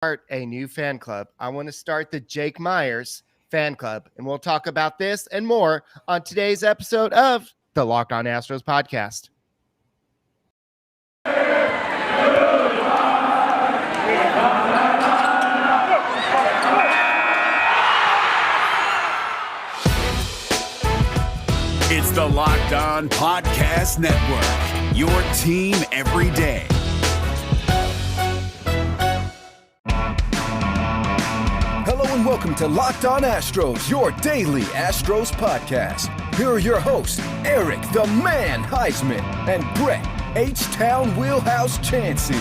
start a new fan club. I want to start the Jake Meyers fan club, and we'll talk about this and more on today's episode of the Locked On Astros podcast. It's the Locked On Podcast Network, your team every day. Hello and welcome to Locked On Astros, your daily Astros podcast. Here are your hosts, Eric the Man Huysman and Brett H-Town Wheelhouse Chancey.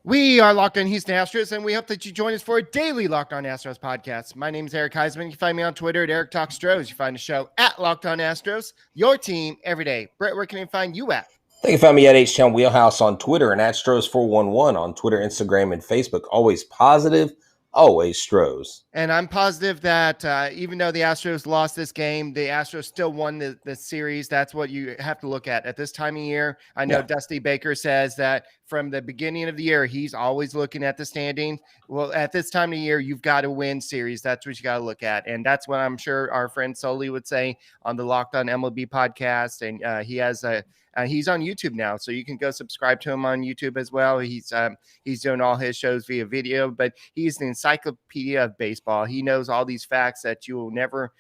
We are Locked On Houston Astros, and we hope that you join us for a daily Locked On Astros podcast. My name is Eric Huysman. You can find me on Twitter at Eric Talks Stros. You find the show at Locked On Astros, your team every day. Brett, where can I find you at? You can find me at H-Town Wheelhouse on Twitter and Astros411 on Twitter, Instagram, and Facebook. Always positive, always Stros. And I'm positive that even though the Astros lost this game, the Astros still won the series. That's what you have to look at this time of year. I know Dusty Baker says that from the beginning of the year, he's always looking at the standings. Well, at this time of year, you've got to win series. That's what you got to look at. And that's what I'm sure our friend Soli would say on the Locked On MLB podcast. And he's on YouTube now, so you can go subscribe to him on YouTube as well. He's doing all his shows via video, but he's the encyclopedia of baseball. He knows all these facts that you will never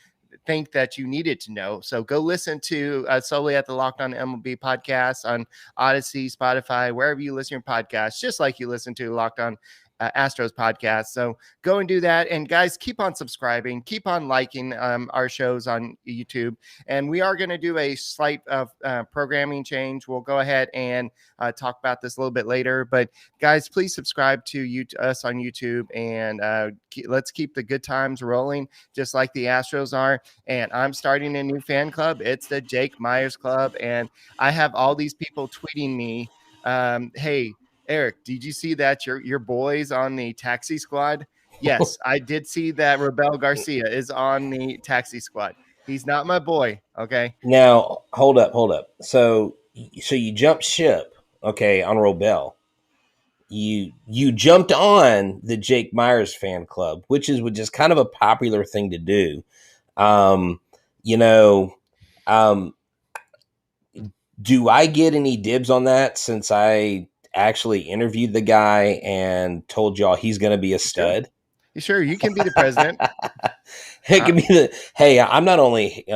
think that you needed to know. So go listen to Soli at the Locked On MLB podcast on Odyssey, Spotify, wherever you listen to your podcasts, just like you listen to Locked On Astros podcast. So go and do that. And guys, keep on subscribing, keep on liking our shows on YouTube. And we are going to do a slight of programming change. We'll go ahead and talk about this a little bit later. But guys, please subscribe to us on YouTube, and let's keep the good times rolling, just like the Astros are. And I'm starting a new fan club. It's the Jake Meyers Club. And I have all these people tweeting me, hey, Eric, did you see that your boy's on the taxi squad? Yes, I did see that Robel Garcia is on the taxi squad. He's not my boy, okay? Now, hold up. So you jumped ship, okay, on Robel. You jumped on the Jake Meyers fan club, which is kind of a popular thing to do. Do I get any dibs on that since I actually interviewed the guy and told y'all he's going to be a stud? Sure, you can be the president. It can be hey, I'm not only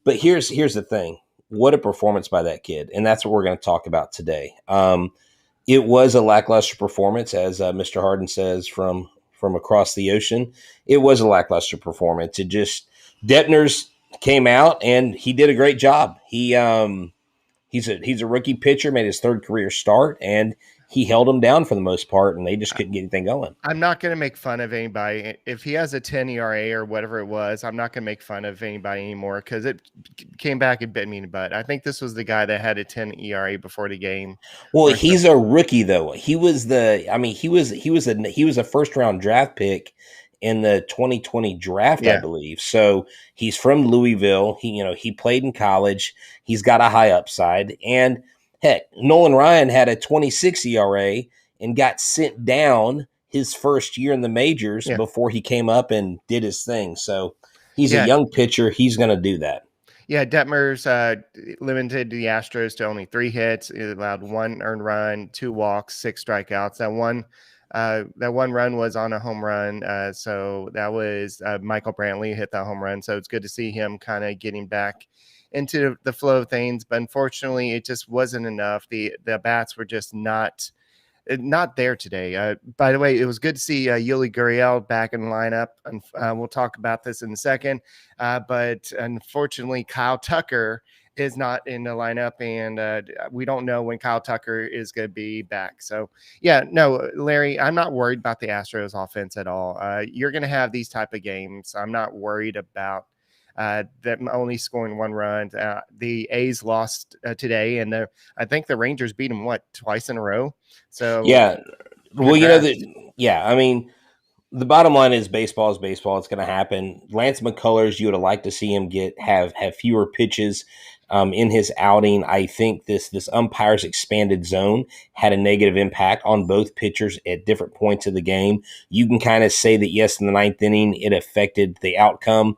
but here's the thing. What a performance by that kid. And that's what we're going to talk about today. It was a lackluster performance, as Mr. Harden says from across the ocean. It was a lackluster performance. Detner's came out and he did a great job. He's a rookie pitcher, made his third career start, and he held them down for the most part, and they just couldn't get anything going. I'm not going to make fun of anybody. If he has a 10 ERA or whatever it was, I'm not going to make fun of anybody anymore because it came back and bit me in the butt. I think this was the guy that had a 10 ERA before the game. Well, he's a rookie though. He was a first round draft pick in the 2020 draft, I believe. So he's from Louisville. He played in college. He's got a high upside. And heck, Nolan Ryan had a 26 ERA and got sent down his first year in the majors before he came up and did his thing. So he's a young pitcher. He's going to do that. Yeah, Detmer's limited the Astros to only 3 hits. It allowed 1 earned run, 2 walks, 6 strikeouts. That one run was on a home run. So that was Michael Brantley hit that home run. So it's good to see him kind of getting back into the flow of things. But unfortunately, it just wasn't enough. The bats were just not there today. By the way, it was good to see Yuli Gurriel back in the lineup. And we'll talk about this in a second. But unfortunately, Kyle Tucker is not in the lineup, and we don't know when Kyle Tucker is going to be back. So, Larry, I'm not worried about the Astros offense at all. You're going to have these type of games. I'm not worried about them only scoring 1 run. The A's lost today, and I think the Rangers beat them, twice in a row? So I mean, the bottom line is baseball is baseball. It's going to happen. Lance McCullers, you would have liked to see him have fewer pitches. in his outing. I think this umpire's expanded zone had a negative impact on both pitchers at different points of the game. You can kind of say that, yes, in the ninth inning, it affected the outcome.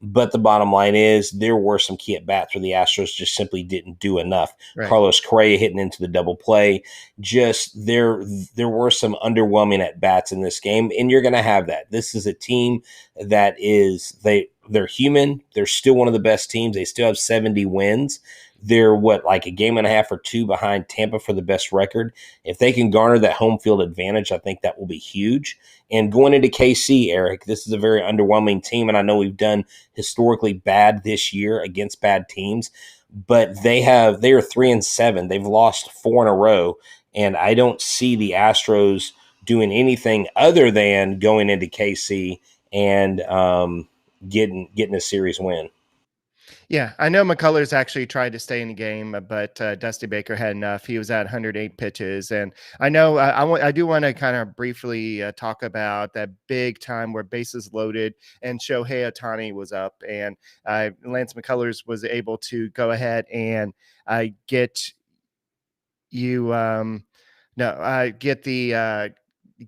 But the bottom line is there were some key at-bats where the Astros just simply didn't do enough. Right. Carlos Correa hitting into the double play. Just there were some underwhelming at-bats in this game, and you're going to have that. This is a team that they're human. They're still one of the best teams. They still have 70 wins. They're like a game and a half or two behind Tampa for the best record. If they can garner that home field advantage, I think that will be huge. And going into KC, Eric, this is a very underwhelming team, and I know we've done historically bad this year against bad teams, but they are 3-7. They've lost 4 in a row, and I don't see the Astros doing anything other than going into KC and getting a series win. Yeah, I know McCullers actually tried to stay in the game, but Dusty Baker had enough. He was at 108 pitches, and I know I do want to kind of briefly talk about that big time where bases loaded and Shohei Ohtani was up, and Lance McCullers was able to go ahead and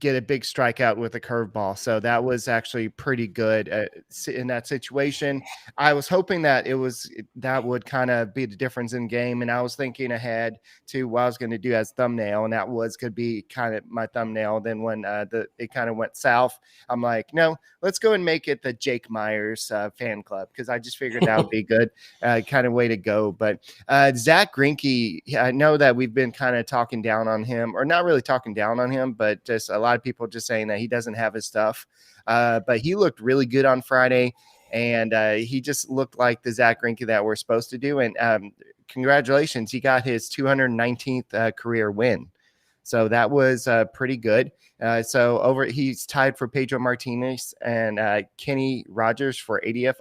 get a big strikeout with a curveball. So that was actually pretty good in that situation. I was hoping that that would kind of be the difference in game. And I was thinking ahead to what I was going to do as thumbnail. And that could be kind of my thumbnail. Then when it kind of went south, I'm like, no, let's go and make it the Jake Meyers fan club. Cause I just figured that would be good kind of way to go. But Zach Greinke, I know that we've been kind of talking down on him, or not really talking down on him, but just a lot of people just saying that he doesn't have his stuff. But he looked really good on Friday, and he just looked like the Zach Greinke that we're supposed to do. And congratulations, he got his 219th career win. So that was pretty good. He's tied for Pedro Martinez and Kenny Rogers for 80th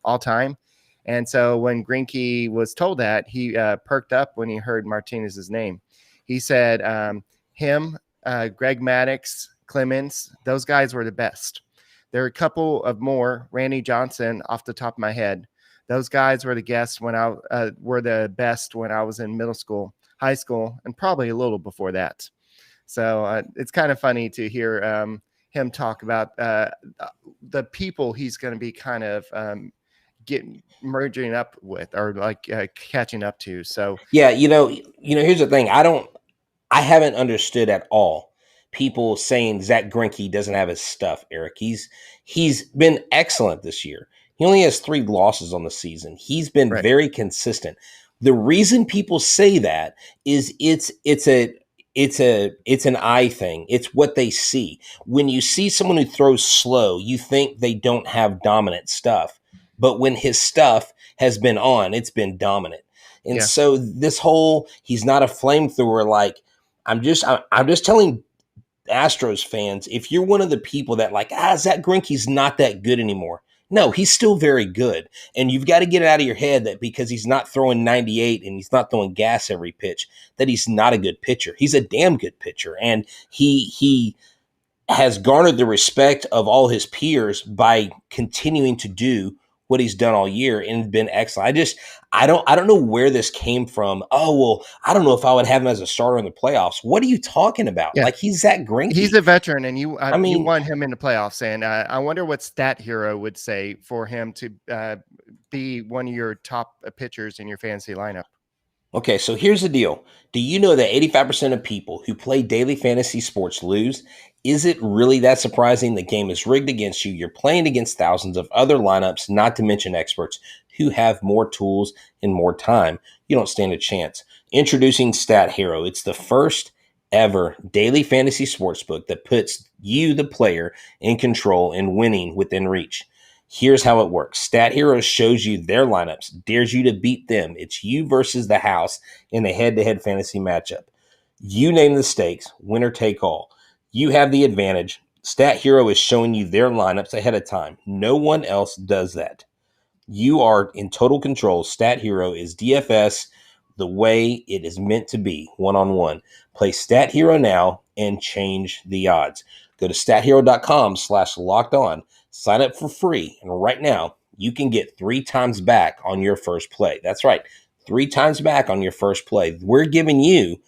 all time. And so when Greinke was told that, he perked up when he heard Martinez's name. He said him, Greg Maddux, Clemens, those guys were the best. There are a couple of more, Randy Johnson off the top of my head. Those guys were the best when I was in middle school, high school, and probably a little before that. So it's kind of funny to hear him talk about the people he's going to be kind of merging up with, or like catching up to. So yeah, here's the thing. I haven't understood at all people saying Zach Greinke doesn't have his stuff, Eric. He's been excellent this year. He only has 3 losses on the season. He's been very consistent. The reason people say that is it's an eye thing. It's what they see. When you see someone who throws slow, you think they don't have dominant stuff. But when his stuff has been on, it's been dominant. And so this whole, he's not a flamethrower, like, I'm just telling Astros fans, if you're one of the people that Zach Greinke's not that good anymore. No, he's still very good. And you've got to get it out of your head that because he's not throwing 98 and he's not throwing gas every pitch, that he's not a good pitcher. He's a damn good pitcher. And he has garnered the respect of all his peers by continuing to do what he's done all year and been excellent. I don't know where this came from. Oh, well, I don't know if I would have him as a starter in the playoffs. What are you talking about? Yeah. Like, he's Zach Greinke. He's a veteran, and you want him in the playoffs. And I wonder what Stat Hero would say for him to be one of your top pitchers in your fantasy lineup. Okay, so here's the deal. Do you know that 85% of people who play daily fantasy sports lose? Is it really that surprising? The game is rigged against you. You're playing against thousands of other lineups, not to mention experts who have more tools and more time. You don't stand a chance. Introducing Stat Hero. It's the first ever daily fantasy sportsbook that puts you, the player, in control and winning within reach. Here's how it works. Stat Hero shows you their lineups, dares you to beat them. It's you versus the house in a head-to-head fantasy matchup. You name the stakes, winner take all. You have the advantage. Stat Hero is showing you their lineups ahead of time. No one else does that. You are in total control. Stat Hero is DFS the way it is meant to be, one-on-one. Play Stat Hero now and change the odds. Go to stathero.com/lockedon. Sign up for free, and right now you can get 3 times back on your first play. That's right, 3 times back on your first play. We're giving you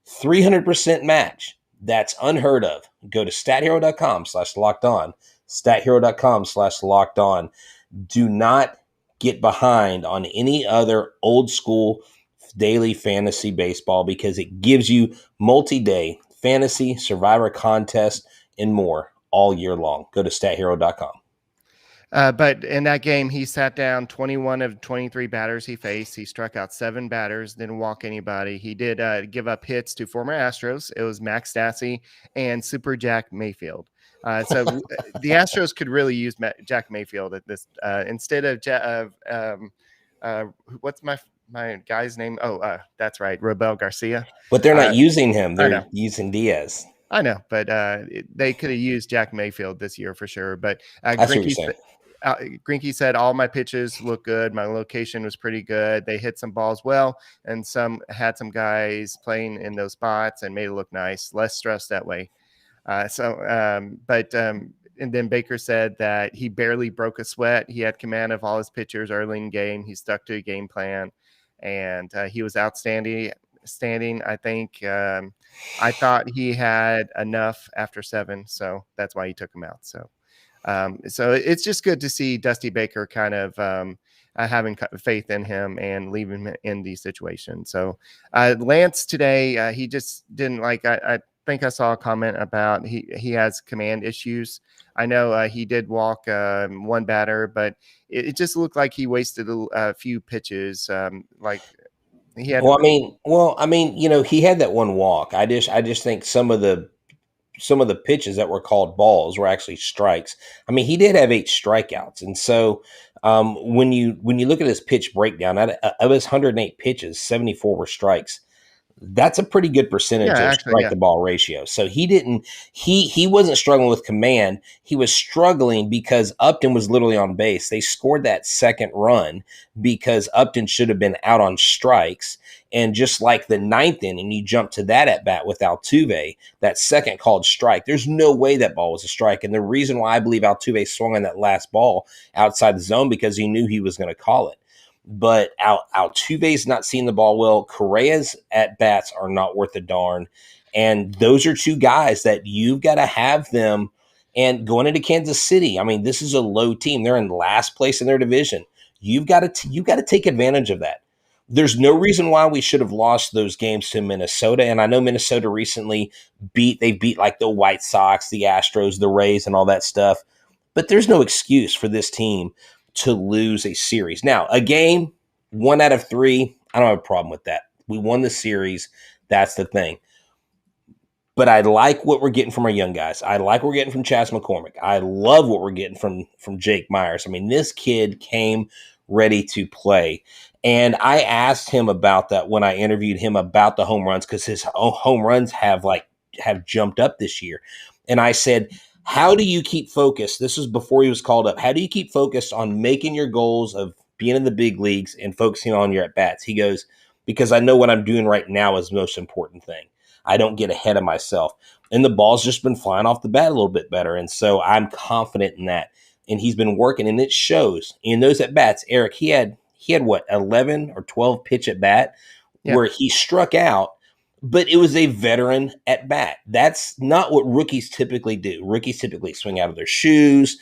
300% match. That's unheard of. Go to stathero.com/locked-on, stathero.com/locked-on. Do not get behind on any other old school daily fantasy baseball because it gives you multi-day fantasy, survivor contest, and more all year long. Go to stathero.com. But in that game, he sat down 21 of 23 batters he faced. He struck out 7 batters, didn't walk anybody. He did give up hits to former Astros. It was Max Stassi and Super Jack Mayfield. So the Astros could really use Jack Mayfield at this instead of what's my guy's name? Oh, that's right, Robel Garcia. But they're not using him. They're using Diaz. I know, but they could have used Jack Mayfield this year for sure. But Greinke said all my pitches look good. My location was pretty good. They hit some balls well, and had some guys playing in those spots and made it look nice. Less stress that way. And then Baker said that he barely broke a sweat. He had command of all his pitchers early in the game. He stuck to a game plan, and he was outstanding. I think I thought he had enough after 7, so that's why he took him out. So it's just good to see Dusty Baker kind of having faith in him and leaving him in these situations. So Lance today, he just didn't like. I think I saw a comment about he has command issues. I know he did walk 1 batter, but it just looked like he wasted a few pitches. He had. He had that 1 walk. I just think some of the pitches that were called balls were actually strikes. I mean, he did have 8 strikeouts, and so when you look at his pitch breakdown, of his 108 pitches, 74 were strikes. That's a pretty good percentage of strike to ball ratio. So he wasn't struggling with command. He was struggling because Upton was literally on base. They scored that second run because Upton should have been out on strikes. And just like the 9th inning, you jump to that at bat with Altuve, that second called strike. There's no way that ball was a strike. And the reason why I believe Altuve swung on that last ball outside the zone because he knew he was going to call it. But Altuve's not seeing the ball well. Correa's at-bats are not worth a darn. And those are 2 guys that you've got to have them. And going into Kansas City, I mean, this is a low team. They're in last place in their division. You've got to take advantage of that. There's no reason why we should have lost those games to Minnesota. And I know Minnesota recently beat like the White Sox, the Astros, the Rays, and all that stuff. But there's no excuse for this team to lose a series. Now, a game, 1 out of 3, I don't have a problem with that. We won the series. That's the thing. But I like what we're getting from our young guys. I like what we're getting from Chas McCormick. I love what we're getting from Jake Meyers. I mean, this kid came ready to play. And I asked him about that when I interviewed him about the home runs because his home runs have jumped up this year. And I said, how do you keep focused? This was before he was called up. How do you keep focused on making your goals of being in the big leagues and focusing on your at-bats? He goes, because I know what I'm doing right now is the most important thing. I don't get ahead of myself. And the ball's just been flying off the bat a little bit better. And so I'm confident in that. And he's been working, and it shows. In those at-bats, Eric, he had what, 11 or 12 pitch at-bat where he struck out, but it was a veteran at bat. That's not what rookies typically do. Rookies typically swing out of their shoes.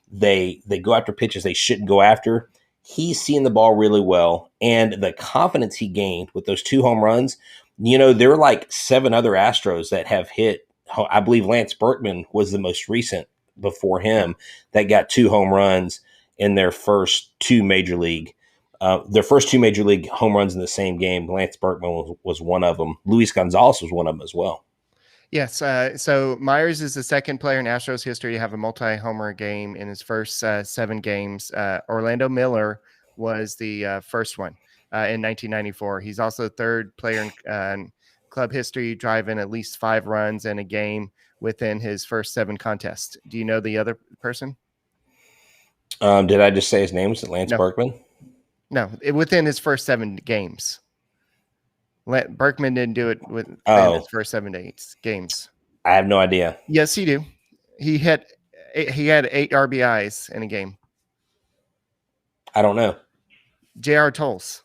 They go after pitches they shouldn't go after. He's seeing the ball really well, and the confidence he gained with those 2 home runs. There are like 7 other Astros that have hit. I believe Lance Berkman was the most recent before him that got 2 home runs in their first 2 major league home runs in the same game. Lance Berkman was one of them. Luis Gonzalez was one of them as well. Yes. So Meyers is the second player in Astros history to have a multi-homer game in his first 7 games. Orlando Miller was the first one in 1994. He's also the third player in club history driving at least 5 runs in a game within his first 7 contests. Do you know the other person? Did I just say his name? Was it Lance Berkman? No, within his first 7 games. Berkman didn't do it within his first 7 to 8 games. I have no idea. Yes, he do. He had 8 RBIs in a game. I don't know. J.R. Tolles.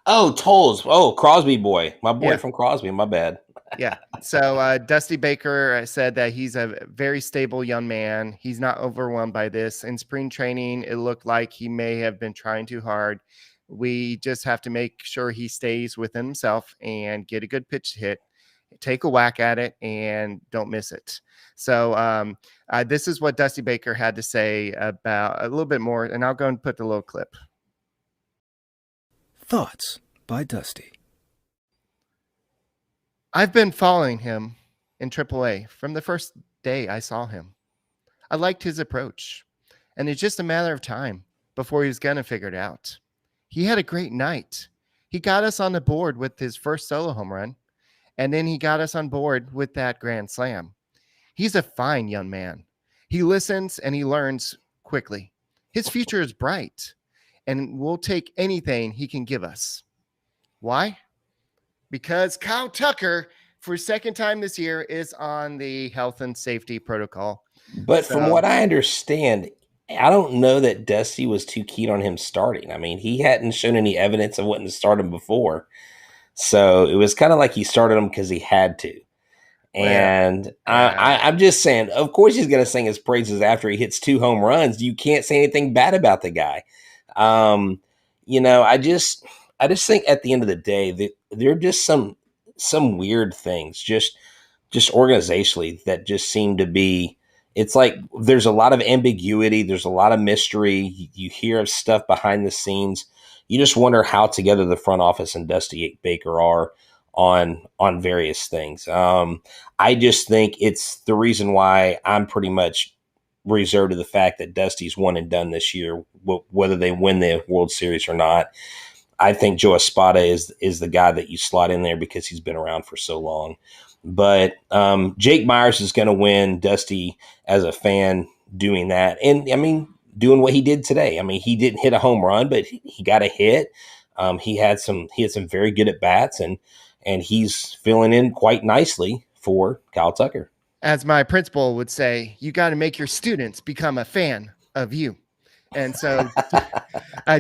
Oh, Tolles. Oh, Crosby boy. My boy Yeah. from Crosby. My bad. Yeah. So Dusty Baker said that he's a very stable young man. He's not overwhelmed by this. In spring training, it looked like he may have been trying too hard. We just have to make sure he stays within himself and get a good pitch hit, take a whack at it, and don't miss it. So this is what Dusty Baker had to say about a little bit more, and I'll go and put the little clip. Thoughts by Dusty. I've been following him in AAA from the first day I saw him. I liked his approach, and it's just a matter of time before he was going to figure it out. He had a great night. He got us on the board with his first solo home run, and then he got us on board with that grand slam. He's a fine young man. He listens and he learns quickly. His future is bright, and we'll take anything he can give us. Why? Because Kyle Tucker, for second time this year, is on the health and safety protocol. But from what I understand, I don't know that Dusty was too keen on him starting. I mean, he hadn't shown any evidence of wanting to start him before. So it was kind of like he started him because he had to. And I'm just saying, of course he's going to sing his praises after he hits 2 home runs. You can't say anything bad about the guy. I just think at the end of the day that there are just some weird things, just organizationally, that just seem to be. It's like there's a lot of ambiguity. There's a lot of mystery. You hear of stuff behind the scenes. You just wonder how together the front office and Dusty Baker are on various things. I just think it's the reason why I'm pretty much reserved to the fact that Dusty's one and done this year, whether they win the World Series or not. I think Joe Espada is the guy that you slot in there because he's been around for so long. But Jake Meyers is going to win. Dusty, as a fan, doing that. And, I mean, doing what he did today. I mean, he didn't hit a home run, but he got a hit. He had some very good at-bats, and he's filling in quite nicely for Kyle Tucker. As my principal would say, you got to make your students become a fan of you. And so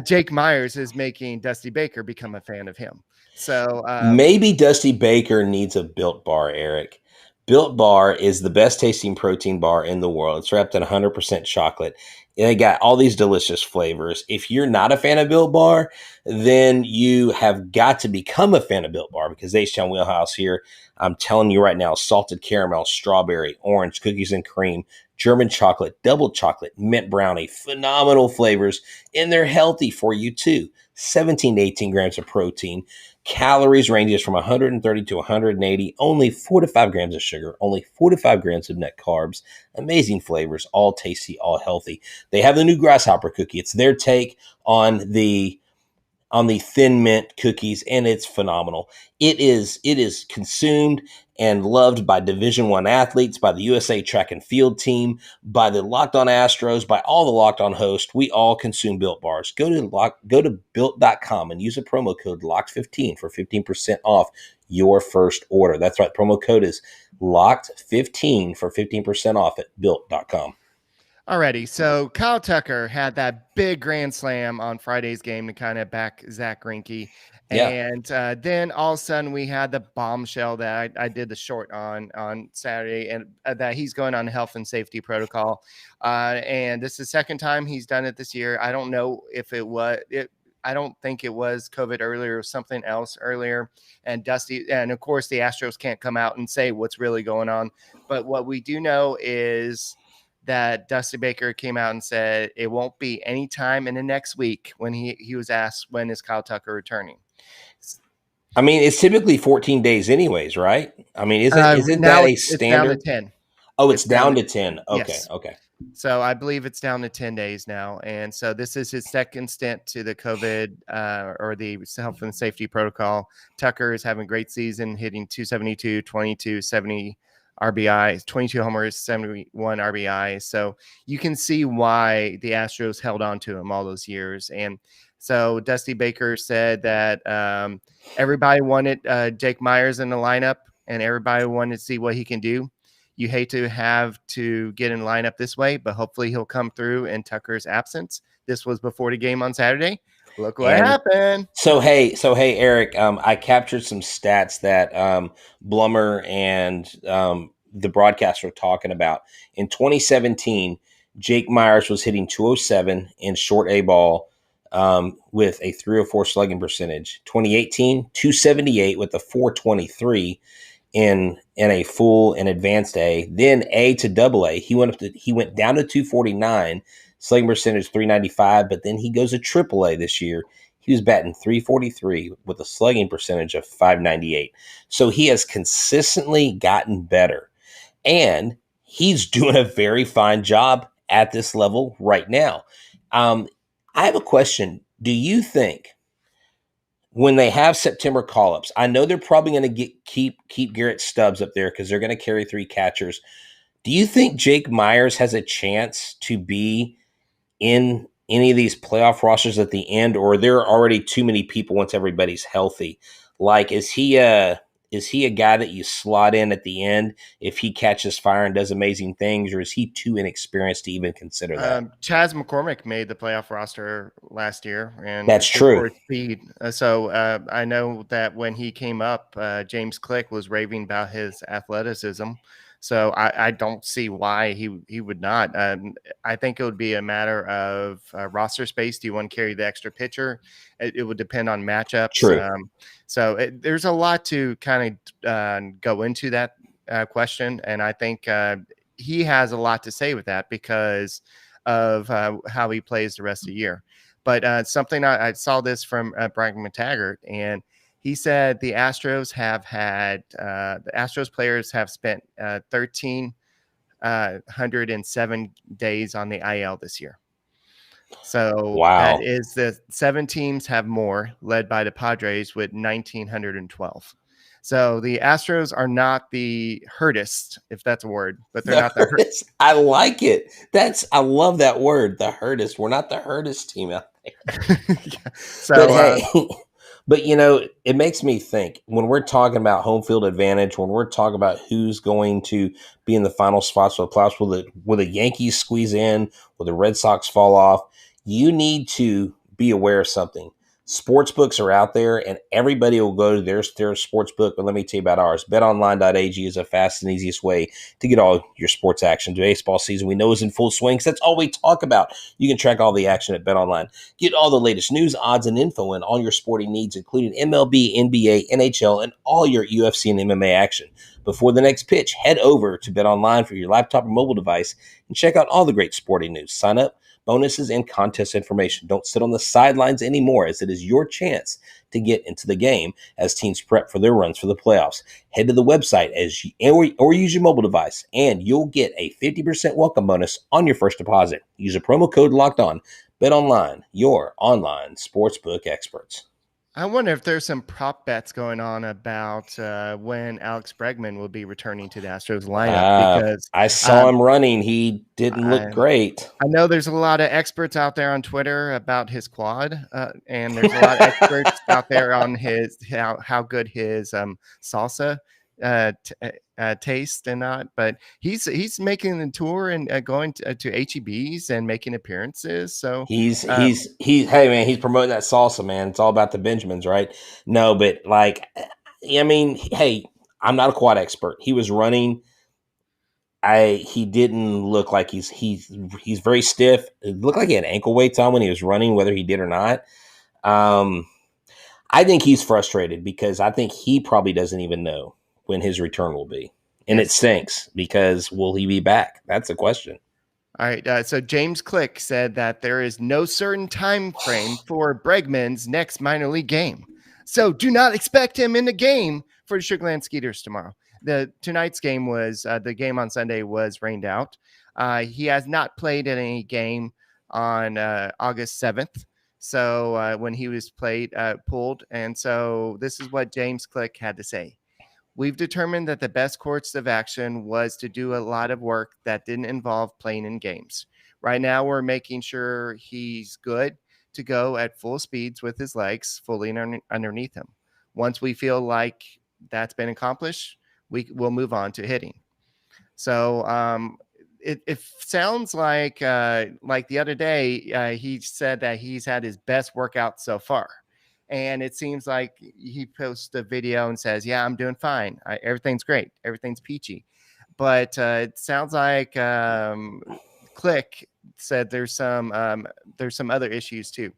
Jake Meyers is making Dusty Baker become a fan of him. So maybe Dusty Baker needs a Built Bar, Eric. Built Bar is the best tasting protein bar in the world. It's wrapped in 100% chocolate. And they got all these delicious flavors. If you're not a fan of Built Bar, then you have got to become a fan of Built Bar, because H-Town Wheelhouse here, I'm telling you right now, salted caramel, strawberry, orange, cookies and cream, German chocolate, double chocolate, mint brownie, phenomenal flavors, and they're healthy for you too. 17 to 18 grams of protein. Calories ranges from 130 to 180, only 4 to 5 grams of sugar, only 4 to 5 grams of net carbs, amazing flavors, all tasty, all healthy. They have the new grasshopper cookie. It's their take on the thin mint cookies, and it's phenomenal. It is consumed and loved by Division I athletes, by the USA track and field team, by the Locked On Astros, by all the Locked On hosts. We all consume Built Bars. Go to built.com and use a promo code LOCKED15 for 15% off your first order. That's right. Promo code is LOCKED15 for 15% off at built.com. Alrighty, so Kyle Tucker had that big grand slam on Friday's game to kind of back Zach Greinke. Yeah. And then all of a sudden we had the bombshell that I did the short on Saturday, and that he's going on health and safety protocol. And this is the second time he's done it this year. I don't know if I don't think it was COVID earlier or something else earlier. And of course the Astros can't come out and say what's really going on. But what we do know is that Dusty Baker came out and said it won't be any time in the next week, when he was asked when is Kyle Tucker returning. I mean, it's typically 14 days anyways, right? I mean, isn't that a standard? It's down to 10. Oh, it's down to 10. Okay, yes. Okay. So I believe it's down to 10 days now. And so this is his second stint to the COVID or the health and safety protocol. Tucker is having a great season, hitting 272, 22, 70 RBI, 22 homers, 71 RBI. So you can see why the Astros held on to him all those years. And so Dusty Baker said that everybody wanted Jake Meyers in the lineup, and everybody wanted to see what he can do. You hate to have to get in lineup this way, but hopefully he'll come through in Tucker's absence. This was before the game on Saturday. Look what happened. So hey, Eric, I captured some stats that Blummer and the broadcaster were talking about. In 2017, Jake Meyers was hitting 207 in short A ball with a 304 slugging percentage. 2018, 278 with a 423 in a full and advanced A. Then A to double A, he went down to 249, slugging percentage 395, but then he goes to triple A this year. He was batting 343 with a slugging percentage of 598. So he has consistently gotten better. And he's doing a very fine job at this level right now. I have a question. Do you think when they have September call-ups, I know they're probably going to keep Garrett Stubbs up there because they're going to carry 3 catchers. Do you think Jake Meyers has a chance to be in any of these playoff rosters at the end, or are there already too many people once everybody's healthy? Like, is he a guy that you slot in at the end if he catches fire and does amazing things, or is he too inexperienced to even consider that? Chas McCormick made the playoff roster last year, and that's true. Speed. So I know that when he came up, James Click was raving about his athleticism. So I don't see why he would not. I think it would be a matter of roster space. Do you want to carry the extra pitcher? It would depend on matchups. True. So there's a lot to kind of go into that question. And I think he has a lot to say with that because of how he plays the rest of the year. But something I saw this from Brian McTaggart, and he said the Astros players have spent 1,307 days on the IL this year. So wow. That is the 7 teams have more, led by the Padres with 1,912. So the Astros are not the hurtest, if that's a word, but they're not the hurtest. I like it. I love that word, the hurtest. We're not the hurtest team out there. Yeah. So, but hey, but it makes me think when we're talking about home field advantage, when we're talking about who's going to be in the final spots for the playoffs, will the Yankees squeeze in? Will the Red Sox fall off? You need to be aware of something. Sports books are out there, and everybody will go to their sports book. But let me tell you about ours. BetOnline.ag is a fast and easiest way to get all your sports action. The baseball season we know is in full swing, so that's all we talk about. You can track all the action at BetOnline. Get all the latest news, odds, and info in all your sporting needs, including MLB, NBA, NHL, and all your UFC and MMA action. Before the next pitch, head over to BetOnline for your laptop or mobile device and check out all the great sporting news. Sign up, bonuses, and contest information. Don't sit on the sidelines anymore, as it is your chance to get into the game as teams prep for their runs for the playoffs. Head to the website or use your mobile device, and you'll get a 50% welcome bonus on your first deposit. Use a promo code LOCKEDON. BetOnline, your online sportsbook experts. I wonder if there's some prop bets going on about when Alex Bregman will be returning to the Astros lineup, because I saw him running. He didn't look great. I know there's a lot of experts out there on Twitter about his quad, and there's a lot of experts out there on his how good his salsa taste and not. But he's making the tour and going to HEBs and making appearances. So he's hey man, he's promoting that salsa, man. It's all about the Benjamins, right? No, but hey, I'm not a quad expert. He was running. He didn't look like he's very stiff. It looked like he had ankle weights on when he was running, whether he did or not. I think he's frustrated because I think he probably doesn't even know when his return will be. And It stinks because will he be back? That's the question. All right. So James Click said that there is no certain time frame for Bregman's next minor league game. So do not expect him in the game for the Sugarland Skeeters tomorrow. Tonight's game was the game on Sunday was rained out. He has not played in any game on August 7th. So when he was pulled. And so this is what James Click had to say. We've determined that the best course of action was to do a lot of work that didn't involve playing in games. Right now, we're making sure he's good to go at full speeds with his legs fully underneath him. Once we feel like that's been accomplished, we'll move on to hitting. So it sounds like the other day he said that he's had his best workout so far. And it seems like he posts a video and says, yeah, I'm doing fine. Everything's great. Everything's peachy. But it sounds like Click said there's some other issues too,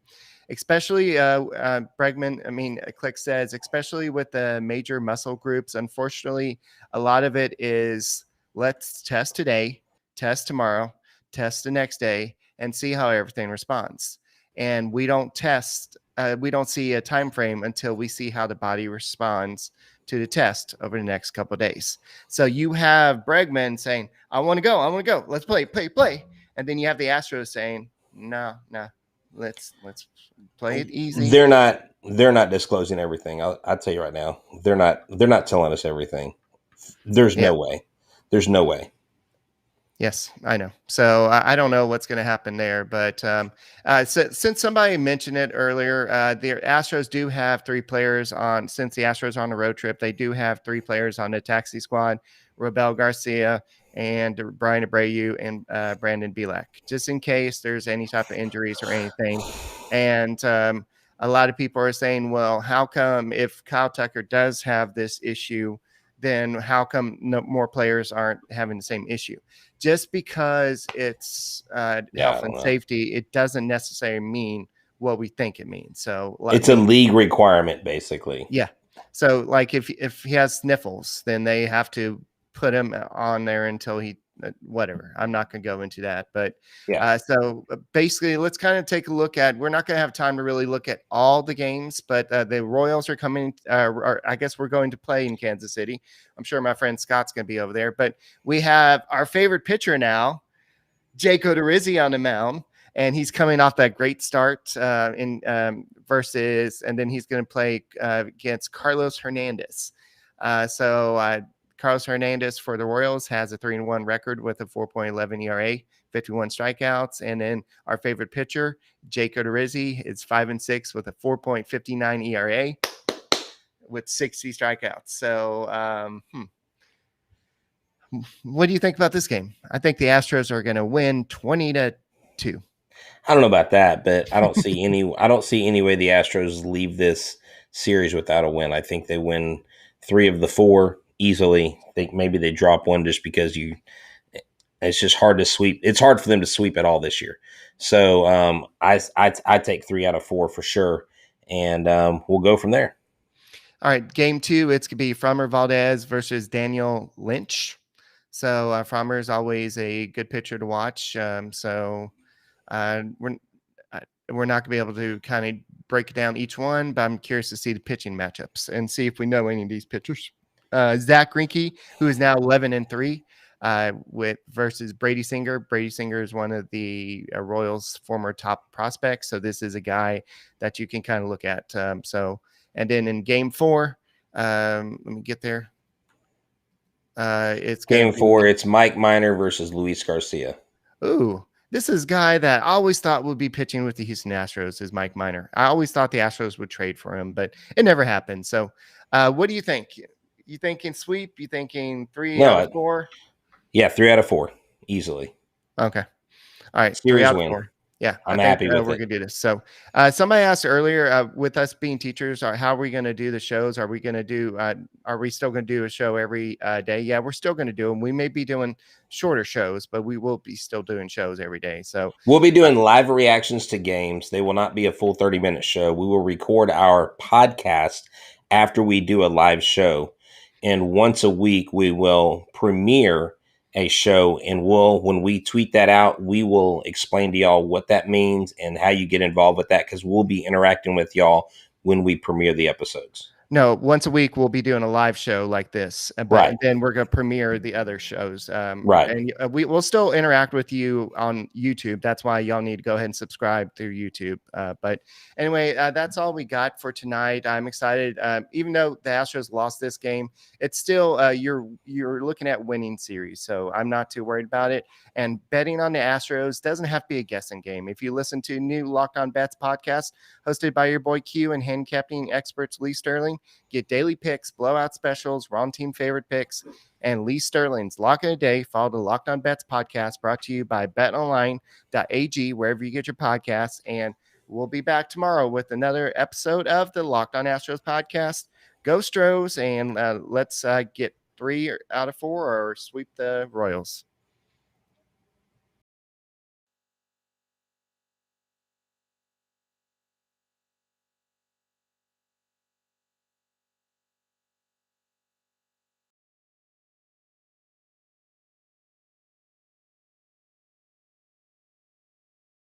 especially Bregman. Click says, especially with the major muscle groups. Unfortunately, a lot of it is let's test today, test tomorrow, test the next day, and see how everything responds. And we don't test. We don't see a time frame until we see how the body responds to the test over the next couple of days. So you have Bregman saying, I want to go. Let's play. And then you have the Astros saying, no, let's play it easy. They're not disclosing everything. I'll tell you right now, they're not telling us everything. There's no way. There's no way. Yes, I know. So I don't know what's going to happen there, but since somebody mentioned it earlier, the Astros do have 3 players on. Since the Astros are on a road trip, they do have 3 players on the taxi squad: Robel Garcia and Brian Abreu and Brandon Bielak, just in case there's any type of injuries or anything. And a lot of people are saying, well, how come if Kyle Tucker does have this issue, then how come no more players aren't having the same issue? Just because it's health and safety, it doesn't necessarily mean what we think it means. So it's a league requirement, basically. Yeah. So like if he has sniffles, then they have to put him on there until he whatever. I'm not going to go into that, but so basically let's kind of take a look at, we're not going to have time to really look at all the games, but the Royals are coming, or I guess we're going to play in Kansas City. I'm sure my friend Scott's going to be over there, but we have our favorite pitcher now, Jake Odorizzi, on the mound, and he's coming off that great start versus, and then he's going to play against Carlos Hernandez. Carlos Hernandez for the Royals has a 3-1 record with a 4.11 ERA, 51 strikeouts. And then our favorite pitcher, Jake Odorizzi, is 5-6 with a 4.59 ERA with 60 strikeouts. So, what do you think about this game? I think the Astros are going to win 20-2. I don't know about that, but I don't see any way the Astros leave this series without a win. I think they win 3 of the 4. Easily. I think maybe they drop one just because it's just hard to sweep. It's hard for them to sweep at all this year. So I take 3 out of 4 for sure, and we'll go from there. All right, game 2, it's going to be Framber Valdez versus Daniel Lynch. So Framber is always a good pitcher to watch. We're not going to be able to kind of break down each one, but I'm curious to see the pitching matchups and see if we know any of these pitchers. Zach Greinke, who is now 11-3, versus Brady Singer. Brady Singer is one of the Royals' former top prospects, so this is a guy that you can kind of look at. And then in game 4, let me get there. It's game 4. It's Mike Minor versus Luis Garcia. Ooh, this is a guy that I always thought would be pitching with the Houston Astros. Is Mike Minor? I always thought the Astros would trade for him, but it never happened. So, what do you think? You thinking sweep? You thinking 3 out of 4? Yeah, 3 out of 4 easily. Okay. All right. Series 3 out win. Of 4. Yeah, I'm happy with it. We're gonna do this. So, somebody asked earlier, with us being teachers, how are we gonna do the shows? Are we gonna do? Are we still gonna do a show every day? Yeah, we're still gonna do them. We may be doing shorter shows, but we will be still doing shows every day. So we'll be doing live reactions to games. They will not be a full 30-minute show. We will record our podcast after we do a live show, and once a week we will premiere a show, and when we tweet that out, we will explain to y'all what that means and how you get involved with that, because we'll be interacting with y'all when we premiere the episodes. No, once a week we'll be doing a live show like this, but right. Then we're going to premiere the other shows. Right. And we'll still interact with you on YouTube. That's why y'all need to go ahead and subscribe through YouTube. But anyway, that's all we got for tonight. I'm excited. Even though the Astros lost this game, it's still you're looking at winning series. So I'm not too worried about it. And betting on the Astros doesn't have to be a guessing game. If you listen to new Locked On Bets podcast hosted by your boy Q and handicapping experts Lee Sterling, Get daily picks, blowout specials, wrong team favorite picks, and Lee Sterling's Lock of the Day. Follow the Locked On Bets podcast, brought to you by betonline.ag, wherever you get your podcasts. And we'll be back tomorrow with another episode of the Locked On Astros podcast. Go Stros, and let's get 3 out of 4 or sweep the Royals.